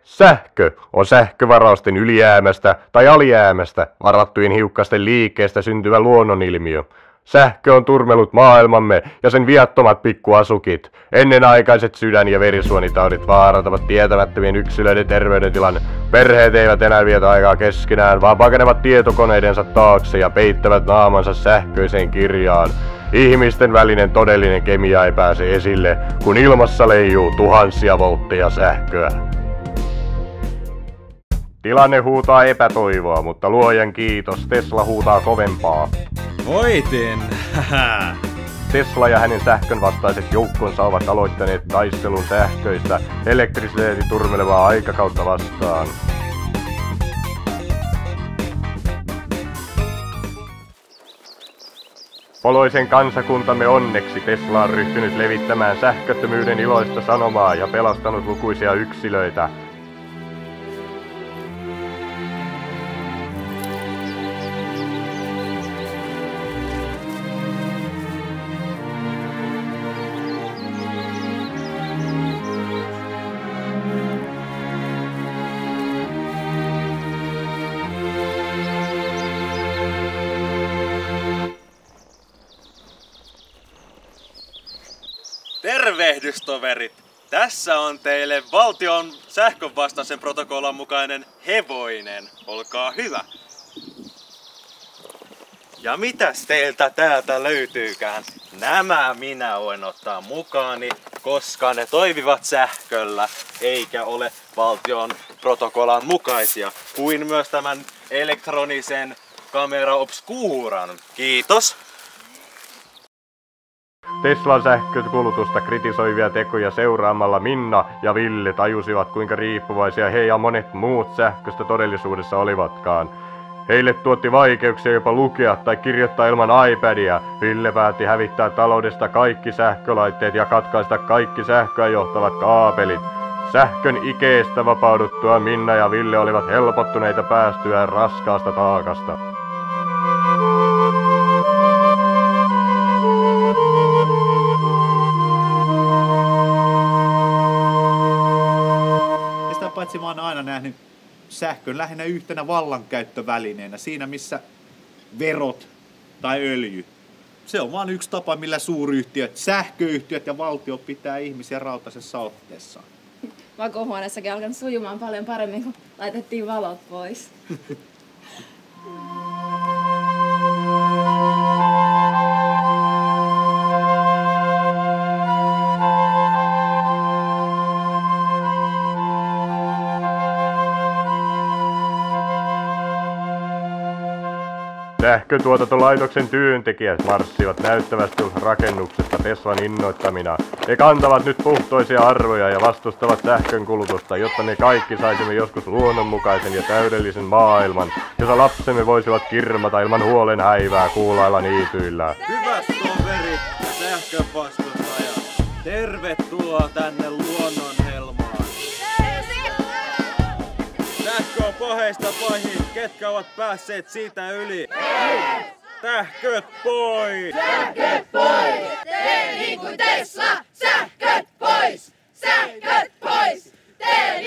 Sähkö on sähkövarausten ylijäämästä tai alijäämästä varattujen hiukkasten liikkeestä syntyvä luonnonilmiö. Sähkö on turmellut maailmamme ja sen viattomat pikkuasukit. Ennenaikaiset sydän- ja verisuonitaudit vaarantavat tietämättömien yksilöiden terveydentilan. Perheet eivät enää vietä aikaa keskenään, vaan pakenevat tietokoneidensa taakse ja peittävät naamansa sähköiseen kirjaan. Ihmisten välinen todellinen kemia ei pääse esille, kun ilmassa leijuu tuhansia voltteja sähköä. Tilanne huutaa epätoivoa, mutta luojan kiitos, Tesla huutaa kovempaa. Voitin! Tesla ja hänen sähkön vastaiset joukkonsa ovat aloittaneet taistelun sähköistä elektrisiteetin turmelevaa aikakautta vastaan. Poloisen kansakuntamme onneksi Tesla on ryhtynyt levittämään sähköttömyyden iloista sanomaa ja pelastanut lukuisia yksilöitä. Tervehdys toverit! Tässä on teille valtion sähkönvastaisen protokollan mukainen hevoinen. Olkaa hyvä! Ja mitäs teiltä täältä löytyykään? Nämä minä voin ottaa mukaani, koska ne toimivat sähköllä, eikä ole valtion protokollan mukaisia, kuin myös tämän elektronisen camera obscuran. Kiitos! Teslan sähkökulutusta kritisoivia tekoja seuraamalla Minna ja Ville tajusivat, kuinka riippuvaisia he ja monet muut sähköstä todellisuudessa olivatkaan. Heille tuotti vaikeuksia jopa lukea tai kirjoittaa ilman iPadia. Ville päätti hävittää taloudesta kaikki sähkölaitteet ja katkaista kaikki sähköä johtavat kaapelit. Sähkön ikeestä vapauduttua Minna ja Ville olivat helpottuneita päästyään raskaasta taakasta. Paitsi mä oon aina nähnyt sähkön lähinnä yhtenä vallankäyttövälineenä, siinä missä verot tai öljy. Se on vaan yksi tapa, millä suuryhtiöt, sähköyhtiöt ja valtio pitää ihmisiä rautaisessa otteessaan. Makuuhuoneessakin on alkanut sujumaan paljon paremmin, kun laitettiin valot pois. Sähkötuotantolaitoksen työntekijät marssivat näyttävästi rakennuksesta Teslan innoittamina. He kantavat nyt puhtoisia arvoja ja vastustavat sähkön kulutusta, jotta me kaikki saisimme joskus luonnonmukaisen ja täydellisen maailman, jossa lapsemme voisivat kirmata ilman huolen häivää kuulailla niityillä. Hyvät toverit ja sähkönvastustajat, tervetuloa tänne luonnonhelmaan. Sähkö on paheista pahin. Ketkä ovat päässeet siitä yli? Sähköt pois! Sähköt pois! Tee niin kuin Tesla! Sähköt pois! Sähköt pois! Tee